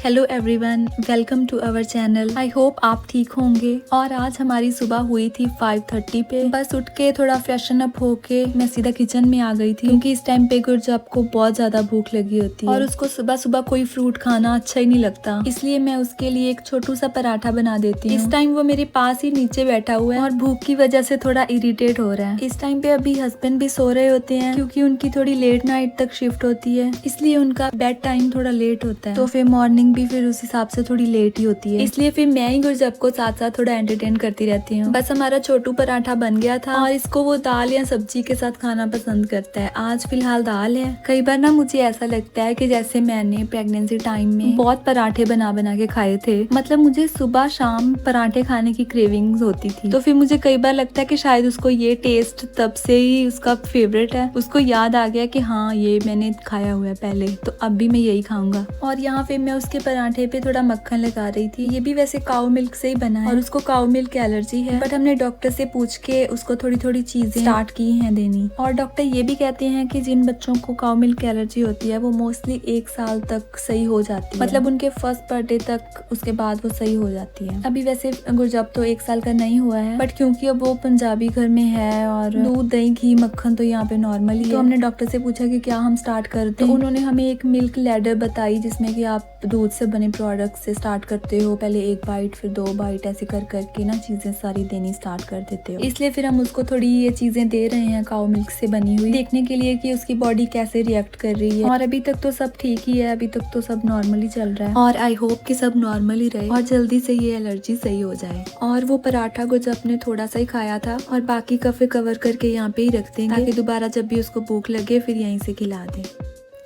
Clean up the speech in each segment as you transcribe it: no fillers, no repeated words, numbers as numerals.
Hello everyone, welcome to our channel. I hope आप ठीक होंगे। और आज हमारी सुबह हुई थी 5:30 पे। बस उठ के थोड़ा फ्रेशन अप होके मैं सीधा किचन में आ गई थी, क्योंकि इस टाइम पे गुरजब को बहुत ज्यादा भूख लगी होती है और उसको सुबह सुबह कोई फ्रूट खाना अच्छा ही नहीं लगता। इसलिए मैं उसके लिए एक छोटू सा पराठा बना देती हूँ। इस टाइम वो मेरे पास ही नीचे बैठा हुआ है और भूख की वजह से थोड़ा इरिटेट हो रहा है। इस टाइम पे अभी हस्बैंड भी सो रहे होते हैं, क्योंकि उनकी थोड़ी लेट नाइट तक शिफ्ट होती है, इसलिए उनका बेड टाइम थोड़ा लेट होता है। तो फिर मॉर्निंग भी फिर उस हिसाब से थोड़ी लेट ही होती है, इसलिए फिर मैं ही गुरजब को साथ साथ थोड़ा एंटरटेन करती रहती हूँ। बस हमारा छोटू पराठा बन गया था और इसको वो दाल या सब्जी के साथ खाना पसंद करता है। आज फिलहाल दाल है। कई बार ना मुझे ऐसा लगता है कि जैसे मैंने प्रेगनेंसी टाइम में बहुत पराठे बना बना के खाए थे, मतलब मुझे सुबह शाम पराठे खाने की क्रेविंग्स होती थी। तो फिर मुझे कई बार लगता है कि शायद उसको ये टेस्ट तब से ही उसका फेवरेट है। उसको याद आ गया कि हाँ ये मैंने खाया हुआ है पहले, तो अब भी मैं यही खाऊंगा। और यहाँ फिर मैं उसके पराठे पे थोड़ा मक्खन लगा रही थी। ये भी वैसे काऊ मिल्क से ही बना है और उसको काऊ मिल्क एलर्जी है, बट हमने डॉक्टर से पूछ के उसको थोड़ी थोड़ी चीजें स्टार्ट की हैं देनी। और डॉक्टर ये भी कहते हैं कि जिन बच्चों को काऊ मिल्क एलर्जी होती है वो मोस्टली 1 साल तक सही हो जाती है, मतलब उनके फर्स्ट बर्थडे तक, उसके बाद वो सही हो जाती है। अभी वैसे गुरजब तो 1 साल का नहीं हुआ है, बट क्योंकि अब वो पंजाबी घर में है और दूध दही घी मक्खन तो यहाँ पे नॉर्मल ही है, तो हमने डॉक्टर से पूछा कि क्या हम स्टार्ट कर दें। तो उन्होंने हमें एक मिल्क लैडर बताई, जिसमें कि आप दूध से बने प्रोडक्ट से स्टार्ट करते हो। पहले 1 बाइट फिर 2 बाइट ऐसे कर करके ना चीजें सारी देनी स्टार्ट कर देते हो। इसलिए फिर हम उसको थोड़ी ये चीजें दे रहे हैं काऊ मिल्क से बनी हुई, देखने के लिए कि उसकी बॉडी कैसे रिएक्ट कर रही है। और अभी तक तो सब ठीक ही है, अभी तक तो सब नॉर्मली चल रहा है और आई होप कि सब नॉर्मल ही रहे और जल्दी से ये एलर्जी सही हो जाए। और वो पराठा गुरजब ने थोड़ा सा ही खाया था और बाकी का फिर कवर करके यहाँ पे ही रख देंगे, ताकि दोबारा जब भी उसको भूख लगे फिर यहीं से खिला दें।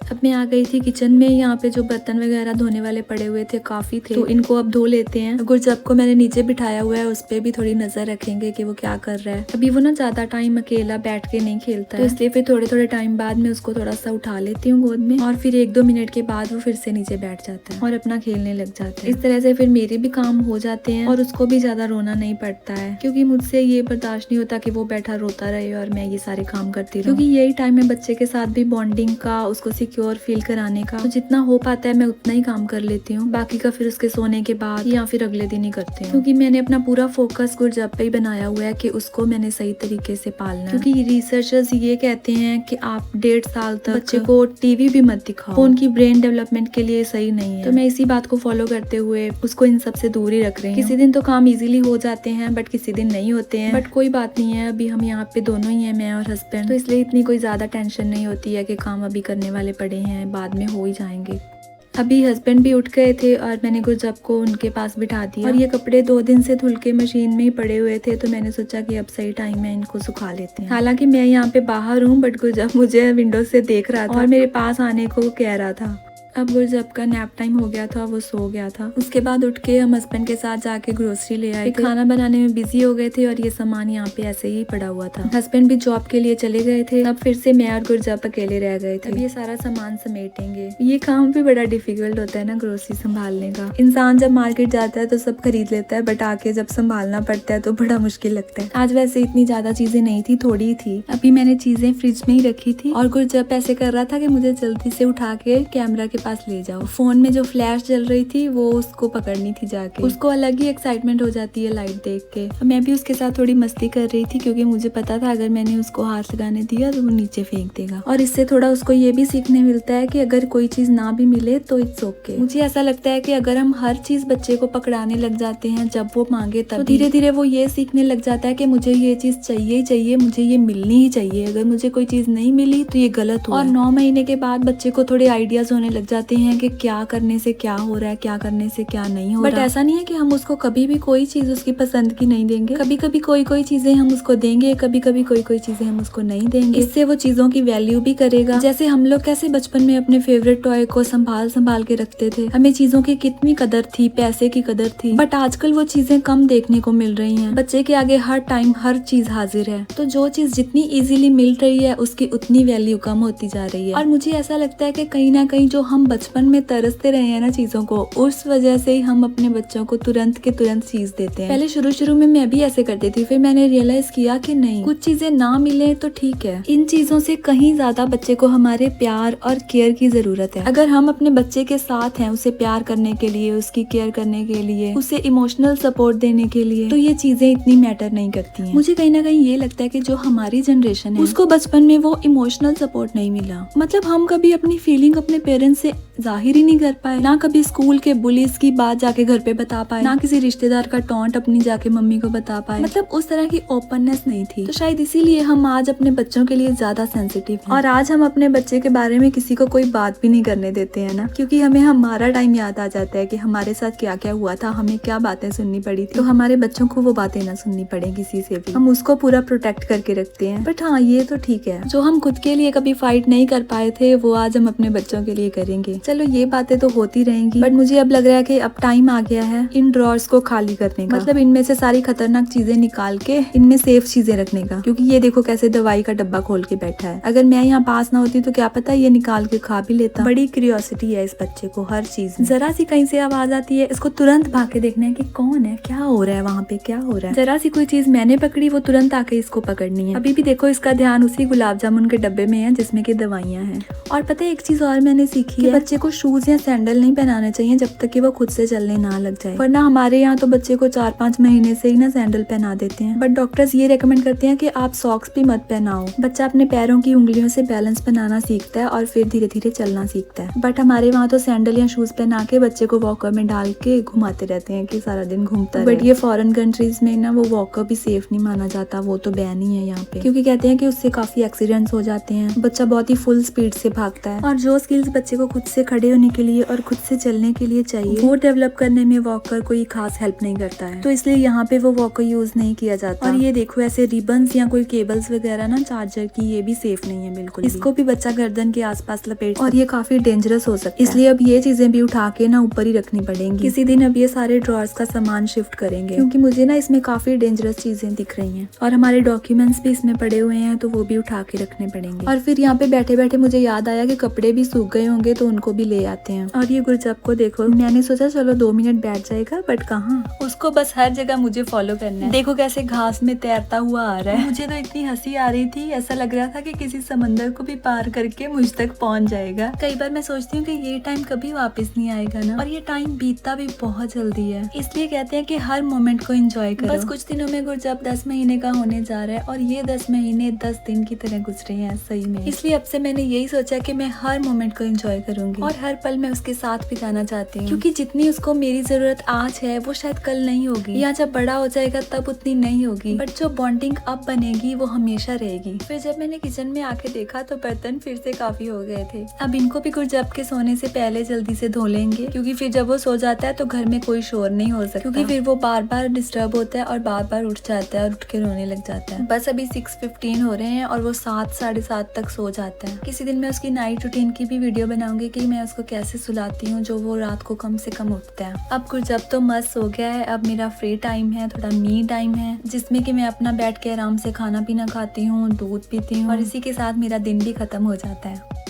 अब मैं आ गई थी किचन में। यहाँ पे जो बर्तन वगैरह धोने वाले पड़े हुए थे काफी थे, तो इनको अब धो लेते हैं। गुरजब को मैंने नीचे बिठाया हुआ है, उस पे भी थोड़ी नजर रखेंगे कि वो क्या कर रहा है। अभी वो ना ज्यादा टाइम अकेला बैठ के नहीं खेलता है, तो इसलिए फिर थोड़े थोड़े टाइम बाद में उसको थोड़ा सा उठा लेती हूँ गोद में और फिर 1-2 मिनट के बाद वो फिर से नीचे बैठ जाता है और अपना खेलने लग जाता है। इस तरह से फिर मेरे भी काम हो जाते हैं और उसको भी ज्यादा रोना नहीं पड़ता है, क्योंकि मुझसे ये बर्दाश्त नहीं होता कि वो बैठा रोता रहे और मैं ये सारे काम करती रहूं, क्योंकि यही टाइम है बच्चे के साथ भी बॉन्डिंग का, उसको सिक्योर फील कराने का। तो जितना हो पाता है मैं उतना ही काम कर लेती हूँ, बाकी का फिर उसके सोने के बाद या फिर अगले दिन ही करते हैं, क्योंकि मैंने अपना पूरा फोकस गुरजब पे ही बनाया हुआ है कि उसको मैंने सही तरीके से पालना है। क्योंकि रिसर्चर्स ये कहते हैं कि आप 1.5 साल तक बच्चे को टीवी भी मत दिखाओ, वो उनकी ब्रेन डेवलपमेंट के लिए सही नहीं है। तो मैं इसी बात को फॉलो करते हुए उसको इन सब से दूर ही रख रही हूँ। किसी दिन तो काम इजीली हो जाते हैं बट किसी दिन नहीं होते हैं, बट कोई बात नहीं है, अभी हम यहाँ पे दोनों ही हैं, मैं और हस्बैंड, तो इसलिए इतनी कोई ज्यादा टेंशन नहीं होती है कि काम अभी करने वाले पड़े हैं, बाद में हो ही जाएंगे। अभी हस्बैंड भी उठ गए थे और मैंने गुरजब को उनके पास बिठा दिया और ये कपड़े 2 दिन से धुल के मशीन में ही पड़े हुए थे, तो मैंने सोचा कि अब सही टाइम है इनको सुखा लेते हैं। हालांकि मैं यहाँ पे बाहर हूँ, बट गुरजब मुझे विंडो से देख रहा था और मेरे पास आने को कह रहा था। अब गुरजब का नैप टाइम हो गया था, वो सो गया था। उसके बाद उठ के हम हस्बैंड के साथ जाके ग्रोसरी ले आए थे। खाना बनाने में बिजी हो गए थे और ये सामान यहाँ पे ऐसे ही पड़ा हुआ था। हस्बैंड भी जॉब के लिए चले गए थे। अब फिर से मैं और गुरजब अकेले रह गए थे। अब ये सारा सामान समेटेंगे। ये काम भी बड़ा डिफिकल्ट होता है ना, ग्रोसरी संभालने का। इंसान जब मार्केट जाता है तो सब खरीद लेता है, बट आके जब संभालना पड़ता है तो बड़ा मुश्किल लगता है। आज वैसे इतनी ज्यादा चीजें नहीं थी, थोड़ी थी। अभी मैंने चीजें फ्रिज में ही रखी थी और गुरजब ऐसे कर रहा था कि मुझे जल्दी से उठा के कैमरा के पास ले जाओ। फोन में जो फ्लैश चल रही थी वो उसको पकड़नी थी जाके। उसको अलग ही एक्साइटमेंट हो जाती है लाइट देख के। मैं भी उसके साथ थोड़ी मस्ती कर रही थी, क्योंकि मुझे पता था अगर मैंने उसको हाथ लगाने दिया तो वो नीचे फेंक देगा। और इससे थोड़ा उसको ये भी सीखने मिलता है कि अगर कोई चीज ना भी मिले तो इट्स ओके। मुझे ऐसा लगता है कि अगर हम हर चीज बच्चे को पकड़ाने लग जाते हैं जब वो मांगे, तब धीरे धीरे वो ये सीखने लग जाता है कि मुझे ये चीज चाहिए ही चाहिए, मुझे ये मिलनी ही चाहिए। अगर मुझे कोई चीज नहीं मिली तो ये गलत हुआ। और 9 महीने के बाद बच्चे को थोड़े आइडियाज होने लग जाते हैं कि क्या करने से क्या हो रहा है, क्या करने से क्या नहीं हो रहा। बट ऐसा नहीं है कि हम उसको कभी भी कोई चीज उसकी पसंद की नहीं देंगे। कभी कभी कोई चीजें हम उसको देंगे, कभी कभी कोई चीजें हम उसको नहीं देंगे। इससे वो चीजों की वैल्यू भी करेगा। जैसे हम लोग कैसे बचपन में अपने फेवरेट टॉय को संभाल के रखते थे, हमें चीजों की कितनी कदर थी, पैसे की कदर थी। बट आजकल वो चीजें कम देखने को मिल रही हैं। बच्चे के आगे हर टाइम हर चीज हाजिर है, तो जो चीज जितनी इजीली मिल रही है उसकी उतनी वैल्यू कम होती जा रही है। और मुझे ऐसा लगता है कि कहीं ना कहीं जो हम हम बचपन में तरसते रहे हैं ना चीजों को, उस वजह से ही हम अपने बच्चों को तुरंत के तुरंत चीज देते हैं। पहले शुरू में मैं भी ऐसे करती थी, फिर मैंने रियलाइज किया कि नहीं, कुछ चीजें ना मिले तो ठीक है, इन चीजों से कहीं ज्यादा बच्चे को हमारे प्यार और केयर की जरूरत है। अगर हम अपने बच्चे के साथ हैं, उसे प्यार करने के लिए, उसकी केयर करने के लिए, उसे इमोशनल सपोर्ट देने के लिए, तो ये चीजें इतनी मैटर नहीं करती हैं। मुझे कहीं ना कहीं ये लगता है कि जो हमारी जनरेशन है उसको बचपन में वो इमोशनल सपोर्ट नहीं मिला। मतलब हम कभी अपनी फीलिंग अपने पेरेंट्स से जाहिर ही नहीं कर पाए, ना कभी स्कूल के बुलीज की बात जाके घर पे बता पाए, ना किसी रिश्तेदार का टॉन्ट अपनी जाके मम्मी को बता पाए। मतलब उस तरह की ओपननेस नहीं थी। तो शायद इसीलिए हम आज अपने बच्चों के लिए ज्यादा सेंसिटिव हैं। और आज हम अपने बच्चे के बारे में किसी को कोई बात भी नहीं करने देते हैं ना, क्योंकि हमें हमारा टाइम याद आ जाता है कि हमारे साथ क्या क्या हुआ था, हमें क्या बातें सुननी पड़ी थी। तो हमारे बच्चों को वो बातें ना सुननी पड़े किसी से भी, हम उसको पूरा प्रोटेक्ट करके रखते हैं। बट हाँ, ये तो ठीक है, जो हम खुद के लिए कभी फाइट नहीं कर पाए थे वो आज हम अपने बच्चों के लिए करेंगे। चलो ये बातें तो होती रहेंगी, बट मुझे अब लग रहा है कि अब टाइम आ गया है इन ड्रॉर्स को खाली करने का। मतलब इनमें से सारी खतरनाक चीजें निकाल के इनमें सेफ चीजें रखने का। क्योंकि ये देखो कैसे दवाई का डब्बा खोल के बैठा है। अगर मैं यहाँ पास ना होती तो क्या पता ये निकाल के खा भी लेता। बड़ी क्यूरियोसिटी है इस बच्चे को हर चीज में। जरा सी कहीं से आवाज आती है, इसको तुरंत भाग के देखना है कि कौन है, क्या हो रहा है वहाँ पे, क्या हो रहा है। जरा सी कोई चीज मैंने पकड़ी, वो तुरंत आके इसको पकड़नी है। अभी भी देखो इसका ध्यान उसी गुलाब जामुन के डब्बे में है जिसमें की दवाइयाँ हैं। और पता है एक चीज और मैंने सीखी है, बच्चे को शूज या सैंडल नहीं पहनाने चाहिए जब तक कि वो खुद से चलने ना लग जाए। वरना हमारे यहाँ तो बच्चे को 4-5 महीने से ही ना सैंडल पहना देते हैं। बट डॉक्टर्स ये रेकमेंड करते हैं कि आप सॉक्स भी मत पहनाओ। बच्चा अपने पैरों की उंगलियों से बैलेंस बनाना सीखता है और फिर धीरे धीरे चलना सीखता है। बट हमारे वहाँ तो सैंडल या शूज पहना के बच्चे को वॉकर में डाल के घुमाते रहते हैं कि सारा दिन घूमता है। बट ये फॉरेन कंट्रीज में ना वो वॉकर भी सेफ नहीं माना जाता, वो तो बैन ही है यहाँ पे, क्योंकि कहते हैं कि उससे काफी एक्सीडेंट्स हो जाते हैं। बच्चा बहुत ही फुल स्पीड से भागता है और जो स्किल्स बच्चे को खुद से खड़े होने के लिए और खुद से चलने के लिए चाहिए वो डेवलप करने में वॉकर कोई खास हेल्प नहीं करता है। तो इसलिए यहाँ पे वो वॉकर यूज नहीं किया जाता। और ये देखो ऐसे रिबन्स या कोई केबल्स वगैरह ना चार्जर की, ये भी सेफ नहीं है बिल्कुल। इसको भी बच्चा गर्दन के आसपास लपेट और ये काफी डेंजरस हो सकता है। इसलिए अब ये चीजें भी उठा के ना ऊपर ही रखनी पड़ेंगी। किसी दिन अब ये सारे ड्रॉर्स का सामान शिफ्ट करेंगे, क्योंकि मुझे ना इसमें काफी डेंजरस चीजें दिख रही हैं। और हमारे डॉक्यूमेंट्स भी इसमें पड़े हुए हैं, तो वो भी उठा के रखने पड़ेंगे। और फिर यहाँ पे बैठे बैठे मुझे याद आया कि कपड़े भी सूख गए होंगे, तो उनको भी ले आते हैं। और ये गुरजब को देखो, मैंने सोचा चलो 2 मिनट बैठ जाएगा, बट कहाँ, उसको बस हर जगह मुझे फॉलो करना है। देखो कैसे घास में तैरता हुआ आ रहा है। मुझे तो इतनी हंसी आ रही थी, ऐसा लग रहा था कि किसी समंदर को भी पार करके मुझ तक पहुंच जाएगा। कई बार मैं सोचती हूँ कि ये टाइम कभी वापस नहीं आएगा ना, और ये टाइम बीतता भी बहुत जल्दी है। इसलिए कहते हैं कि हर मोमेंट को एंजॉय करो। बस कुछ दिनों में गुरजब 10 महीने का होने जा रहा है, और ये 10 महीने 10 दिन की तरह गुजरे हैं सही में। इसलिए अब से मैंने यही सोचा कि मैं हर मोमेंट को एंजॉय करूंगी और हर पल मैं उसके साथ बिताना चाहती हूँ। क्योंकि जितनी उसको मेरी जरूरत आज है वो शायद कल नहीं होगी, या जब बड़ा हो जाएगा तब उतनी नहीं होगी, बट जो बॉन्डिंग अब बनेगी वो हमेशा रहेगी। फिर जब मैंने किचन में आके देखा तो बर्तन फिर से काफी हो गए थे। अब इनको भी गुरजब के सोने से पहले जल्दी से धो लेंगे, क्योंकि फिर जब वो सो जाता है तो घर में कोई शोर नहीं हो सकता, क्योंकि फिर वो बार बार डिस्टर्ब होता है और बार बार उठ जाता है और उठ के रोने लग जाता है। बस अभी 6:15 हो रहे हैं और वो 7 साढ़े 7 तक सो जाता है। किसी दिन मैं उसकी नाइट रूटीन की भी वीडियो बनाऊंगी कि मैं उसको कैसे सुलाती हूँ जो वो रात को कम से कम उठता है। अब गुरजब तो मस्त हो गया है, अब मेरा फ्री टाइम है, थोड़ा मी टाइम है, जिसमें कि मैं अपना बैठ के आराम से खाना पीना खाती हूँ, दूध पीती हूँ, और इसी के साथ मेरा दिन भी खत्म हो जाता है।